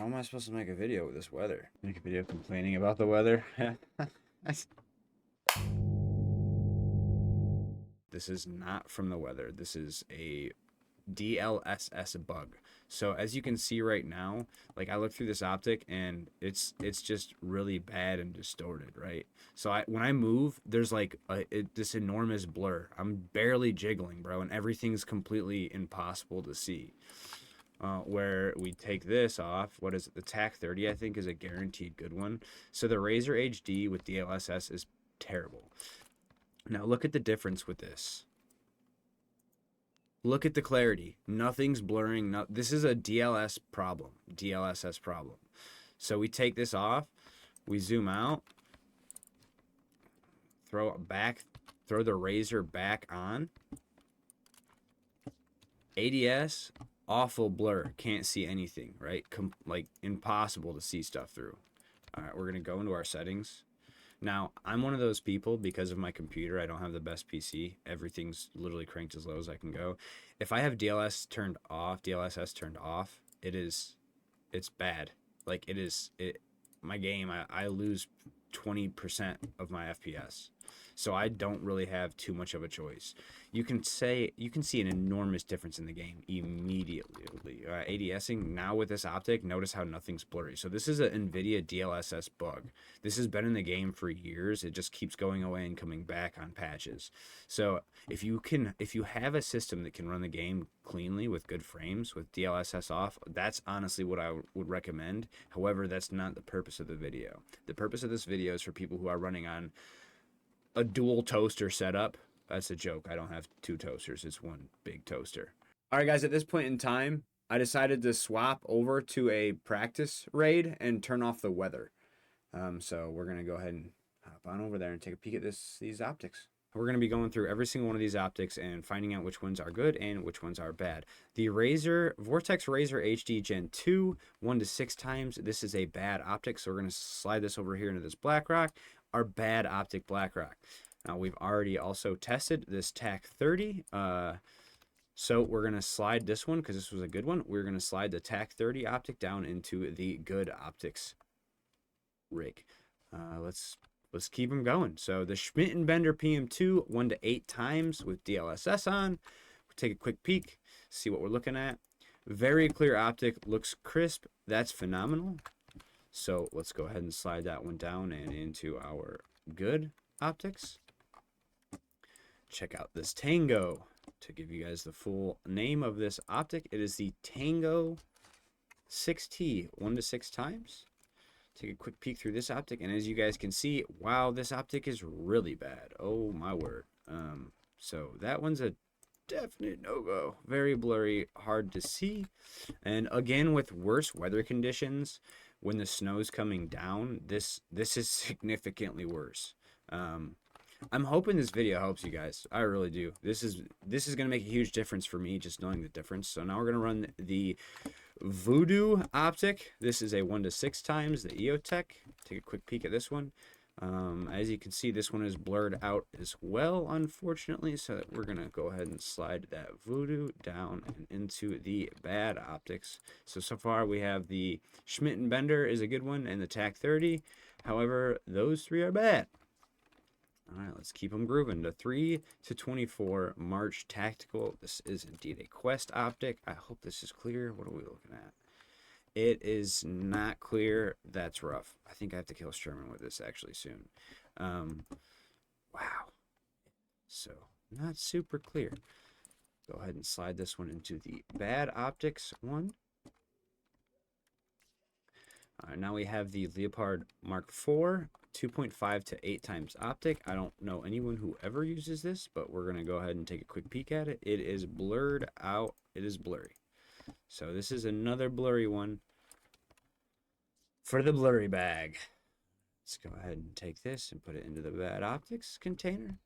how am I supposed to make a video with this weather? Make a video complaining about the weather? This is not from the weather. This is a DLSS bug. So as you can see right now, like I look through this optic and it's just really bad and distorted, right? So when I move, there's like this enormous blur. I'm barely jiggling, bro, and everything's completely impossible to see. Where we take this off, what is it? The TAC 30, I think, is a guaranteed good one. So the Razer HD with DLSS is terrible. Now look at the difference with this. Look at the clarity. Nothing's blurring. This is a DLSS problem. So we take this off. We zoom out. Throw it back. Throw the Razer back on. ADS, awful blur. Can't see anything, right? Like impossible to see stuff through. All right, we're going to go into our settings. Now, I'm one of those people, because of my computer, I don't have the best PC. Everything's literally cranked as low as I can go. If I have DLSS turned off, it's bad. Like my game, I lose 20% of my FPS. So I don't really have too much of a choice. You can see an enormous difference in the game immediately. ADSing now with this optic, notice how nothing's blurry. So this is an NVIDIA DLSS bug. This has been in the game for years. It just keeps going away and coming back on patches. So if you have a system that can run the game cleanly with good frames with DLSS off, that's honestly what I would recommend. However, that's not the purpose of the video. The purpose of this video is for people who are running on a dual toaster setup. That's a joke. I don't have two toasters. It's one big toaster. All right, guys, at this point in time, I decided to swap over to a practice raid and turn off the weather. So we're going to go ahead and hop on over there and take a peek at these optics. We're going to be going through every single one of these optics and finding out which ones are good and which ones are bad. The Vortex Razer HD Gen 2, 1 to 6 times. This is a bad optic, so we're going to slide this over here into this BlackRock. Our bad optic BlackRock. Now we've already also tested this TAC 30. So we're going to slide this one, because this was a good one. We're going to slide the TAC 30 optic down into the good optics rig. Let's keep them going. So the Schmidt & Bender PM2, 1 to 8 times with DLSS on. We'll take a quick peek, see what we're looking at. Very clear optic, looks crisp. That's phenomenal. So let's go ahead and slide that one down and into our good optics. Check out this Tango. To give you guys the full name of this optic, it is the Tango 6T, 1 to 6 times. Take a quick peek through this optic, and as you guys can see, wow, this optic is really bad. Oh my word. So that one's a definite no-go. Very blurry, hard to see. And again, with worse weather conditions, when the snow's coming down, this is significantly worse. I'm hoping this video helps you guys. I really do. This is going to make a huge difference for me, just knowing the difference. So now we're going to run the Voodoo optic. This is a 1 to 6 times, the EOTech. Take a quick peek at this one. As you can see, this one is blurred out as well, unfortunately, so that we're going to go ahead and slide that Voodoo down and into the bad optics. So far we have the Schmidt & Bender is a good one, and the TAC 30. However, those 3 are bad. All right, let's keep them grooving. The 3 to 24 March Tactical. This is indeed a Quest optic. I hope this is clear. What are we looking at? It is not clear. That's rough. I think I have to kill Sherman with this actually soon. Wow. So, not super clear. Go ahead and slide this one into the bad optics one. Now we have the Leopard Mark IV, 2.5 to 8 times optic. I don't know anyone who ever uses this, but we're going to go ahead and take a quick peek at it. It is blurred out. It is blurry. So this is another blurry one for the blurry bag. Let's go ahead and take this and put it into the bad optics container.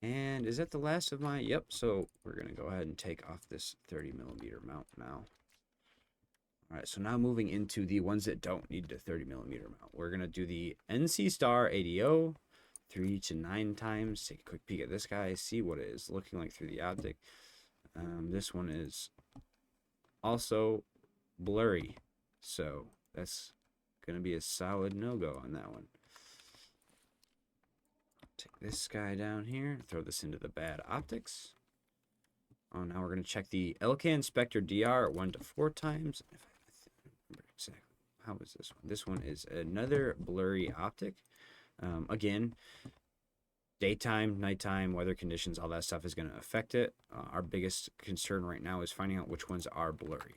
And is that the last of my? Yep. So we're going to go ahead and take off this 30mm mount now. All right, so now moving into the ones that don't need the 30mm mount. We're going to do the NC Star ADO, 3 to 9 times. Take a quick peek at this guy, see what it is looking like through the optic. This one is also blurry. So that's going to be a solid no-go on that one. Take this guy down here, throw this into the bad optics. Oh, now we're going to check the LK Inspector DR at 1 to 4 times. If I remember exactly. How is this one? This one is another blurry optic. Again, daytime, nighttime, weather conditions, all that stuff is going to affect it. Our biggest concern right now is finding out which ones are blurry.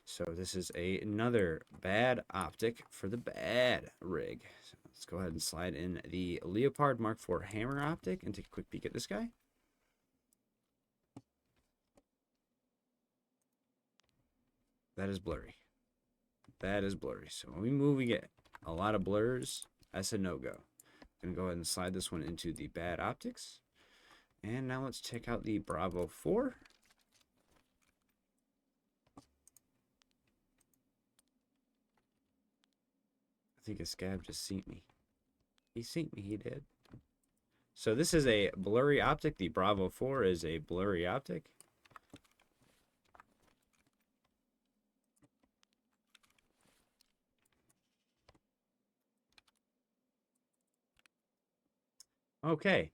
So this is another bad optic for the bad rig. So let's go ahead and slide in the Leopard Mark IV hammer optic and take a quick peek at this guy. That is blurry. That is blurry. So when we move, we get a lot of blurs. That's a no-go. Gonna go ahead and slide this one into the bad optics. And now let's check out the Bravo 4. I think a scab just seen me. He seen me, he did. So this is a blurry optic. The Bravo 4 is a blurry optic. Okay.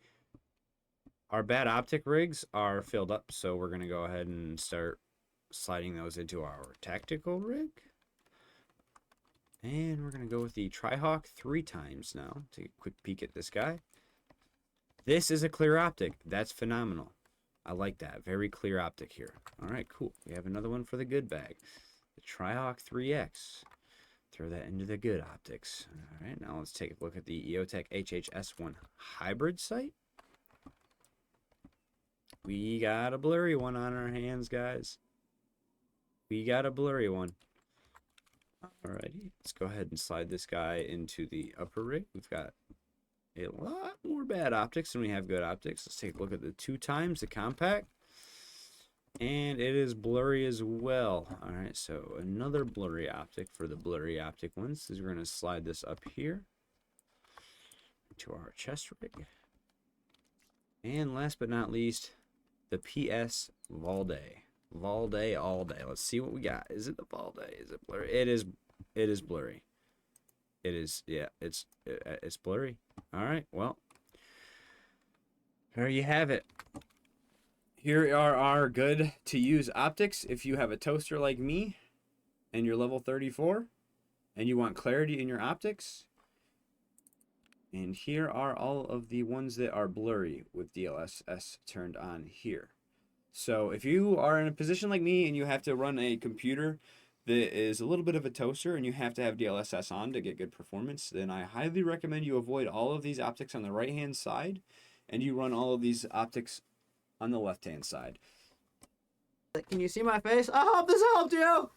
Our bad optic rigs are filled up, so we're going to go ahead and start sliding those into our tactical rig. And we're going to go with the Trihawk 3 times now. Take a quick peek at this guy. This is a clear optic. That's phenomenal. I like that. Very clear optic here. All right, cool. We have another one for the good bag. The Trihawk 3X. Throw that into the good optics. All right, now let's take a look at the EOTech HHS1 hybrid sight. We got a blurry one on our hands, guys. We got a blurry one. Alrighty, let's go ahead and slide this guy into the upper rig. We've got a lot more bad optics than we have good optics. Let's take a look at the 2 times, the compact. And it is blurry as well. Alright, so another blurry optic for the blurry optic ones. So we're going to slide this up here to our chest rig. And last but not least, the PS Valde. Valde all day. Let's see what we got. Is it the Valde? Is it blurry? It is blurry. It is, yeah, it's blurry. Alright, well, there you have it. Here are our good to use optics if you have a toaster like me and you're level 34 and you want clarity in your optics. And here are all of the ones that are blurry with DLSS turned on here. So if you are in a position like me and you have to run a computer that is a little bit of a toaster and you have to have DLSS on to get good performance, then I highly recommend you avoid all of these optics on the right hand side and you run all of these optics on the left hand side. Can you see my face? I hope this helped you!